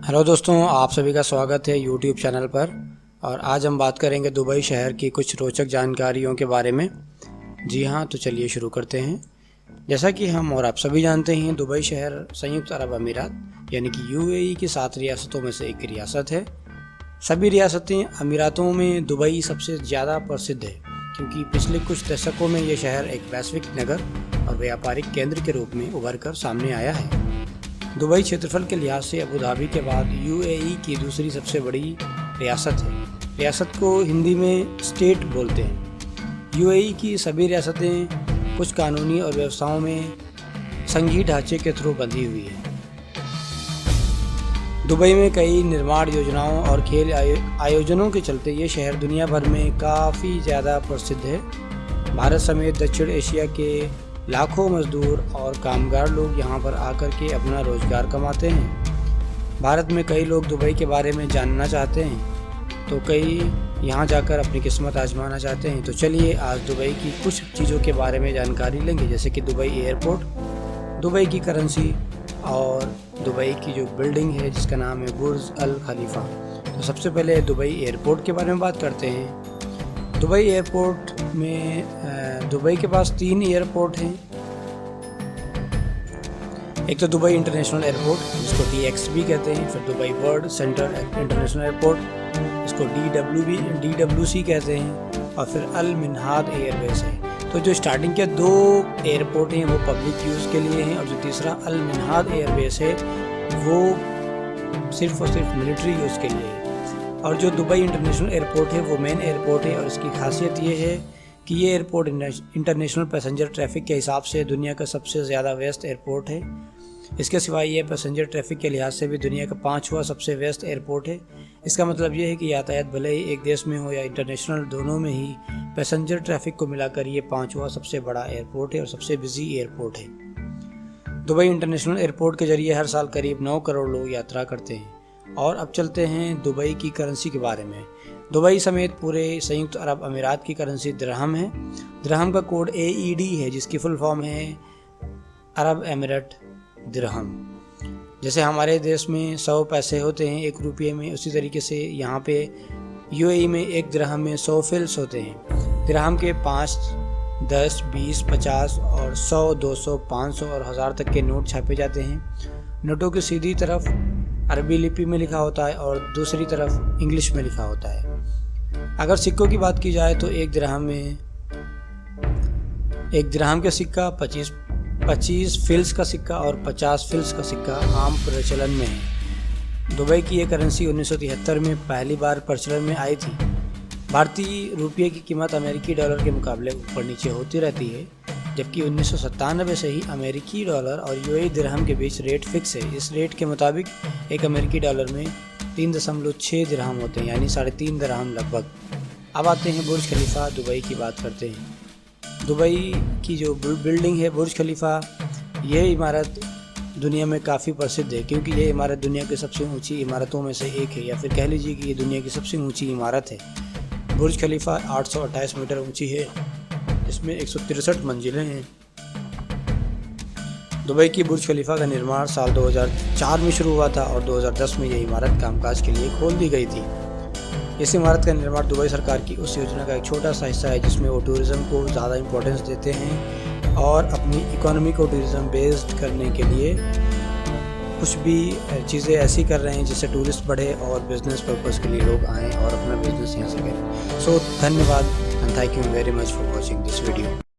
Hello दोस्तों, आप सभी का स्वागत है यूट्यूब चैनल पर। और आज हम बात करेंगे दुबई शहर की कुछ रोचक जानकारियों के बारे में। जी हाँ, तो चलिए शुरू करते हैं। जैसा कि हम और आप सभी जानते हैं, दुबई शहर संयुक्त अरब अमीरात यानी कि यूएई की 7 रियासतों में से एक रियासत है। सभी रियासतें अमीरातों में दुबई सबसे ज़्यादा प्रसिद्ध है, क्योंकि पिछले कुछ दशकों में यह शहर एक वैश्विक नगर और व्यापारिक केंद्र के रूप में उभर कर सामने आया है। दुबई क्षेत्रफल के लिहाज से अबू धाबी के बाद यूएई की दूसरी सबसे बड़ी रियासत है। रियासत को हिंदी में स्टेट बोलते हैं। यूएई की सभी रियासतें कुछ कानूनी और व्यवस्थाओं में संघीय ढांचे के थ्रू बंधी हुई है। दुबई में कई निर्माण योजनाओं और खेल आयोजनों के चलते ये शहर दुनिया भर में काफ़ी ज़्यादा प्रसिद्ध है। भारत समेत दक्षिण एशिया के लाखों मजदूर और कामगार लोग यहाँ पर आकर के अपना रोजगार कमाते हैं। भारत में कई लोग दुबई के बारे में जानना चाहते हैं, तो कई यहाँ जाकर अपनी किस्मत आजमाना चाहते हैं। तो चलिए आज दुबई की कुछ चीज़ों के बारे में जानकारी लेंगे, जैसे कि दुबई एयरपोर्ट, दुबई की करेंसी और दुबई की जो बिल्डिंग है जिसका नाम है बुर्ज अल खलीफा। तो सबसे पहले दुबई एयरपोर्ट के बारे में बात करते हैं। दुबई एयरपोर्ट में दुबई के पास 3 एयरपोर्ट हैं। एक तो दुबई इंटरनेशनल एयरपोर्ट, जिसको DXB कहते हैं, फिर Dubai world centre international airport, इसको DWC कहते हैं, और फिर अल मिन्हाद एयरबेस है। तो जो स्टार्टिंग के 2 एयरपोर्ट हैं वो पब्लिक यूज़ के लिए हैं, और जो तीसरा अल मिन्हाद एयरबेस है वो सिर्फ और सिर्फ मिलिट्री यूज़ के लिए है। और जो दुबई इंटरनेशनल एयरपोर्ट है वो मेन एयरपोर्ट है, और इसकी खासियत ये है कि ये एयरपोर्ट इंटरनेशनल पैसेंजर ट्रैफिक के हिसाब से दुनिया का सबसे ज़्यादा व्यस्त एयरपोर्ट है। इसके सिवाय ये पैसेंजर ट्रैफिक के लिहाज से भी दुनिया का 5वां सबसे व्यस्त एयरपोर्ट है। इसका मतलब ये है कि यातायात भले ही एक देश में हो या इंटरनेशनल, दोनों में ही पैसेंजर ट्रैफिक को मिलाकर ये 5वां सबसे बड़ा एयरपोर्ट है और सबसे बिजी एयरपोर्ट है। दुबई इंटरनेशनल एयरपोर्ट के जरिए हर साल करीब 9 करोड़ लोग यात्रा करते हैं। और अब चलते हैं दुबई की करेंसी के बारे में। दुबई समेत पूरे संयुक्त अरब अमीरात की करेंसी दिरहम है। दिरहम का कोड AED है, जिसकी फुल फॉर्म है अरब एमिरेट दिरहम। जैसे हमारे देश में 100 पैसे होते हैं 1 रुपये में, उसी तरीके से यहाँ पे यूएई में 1 दिरहम में 100 फिल्स होते हैं। दिरहम के 5, 10, 20, 50 और 100, 200, 500 और 1000 तक के नोट छापे जाते हैं। नोटों की सीधी तरफ अरबी लिपि में लिखा होता है और दूसरी तरफ इंग्लिश में लिखा होता है। अगर सिक्कों की बात की जाए तो एक दिरहम का सिक्का, 25 फिल्स का सिक्का और 50 फिल्स का सिक्का आम प्रचलन में है। दुबई की ये करेंसी 1973 में पहली बार प्रचलन में आई थी। भारतीय रुपये की कीमत अमेरिकी डॉलर के मुकाबले ऊपर नीचे होती रहती है, जबकि 1997 से ही अमेरिकी डॉलर और यूएई दिरहम के बीच रेट फिक्स है। इस रेट के मुताबिक एक अमेरिकी डॉलर में 3.6 दिरहम होते हैं, यानी 3.5 दिरहम लगभग। अब आते हैं बुर्ज खलीफा, दुबई की बात करते हैं। दुबई की जो बिल्डिंग है बुर्ज खलीफा, ये इमारत दुनिया में काफ़ी प्रसिद्ध है, क्योंकि ये इमारत दुनिया की सबसे ऊंची इमारतों में से एक है, या फिर कह लीजिए कि ये दुनिया की सबसे ऊंची इमारत है। बुर्ज खलीफा 828 मीटर ऊंची है, इसमें 163 मंजिलें हैं। दुबई की बुर्ज खलीफा का निर्माण साल 2004 में शुरू हुआ था और 2010 में यह इमारत कामकाज के लिए खोल दी गई थी। इस इमारत का निर्माण दुबई सरकार की उस योजना का एक छोटा सा हिस्सा है जिसमें वो टूरिज़्म को ज़्यादा इम्पोर्टेंस देते हैं और अपनी इकोनॉमी को टूरिज़्म बेस्ड करने के लिए कुछ भी चीज़ें ऐसी कर रहे हैं जिससे टूरिस्ट बढ़े और बिज़नेस पर्पज़ के लिए लोग आएँ और अपना बिज़नेस यहाँ से करें। सो धन्यवाद and thank you very much for watching this video.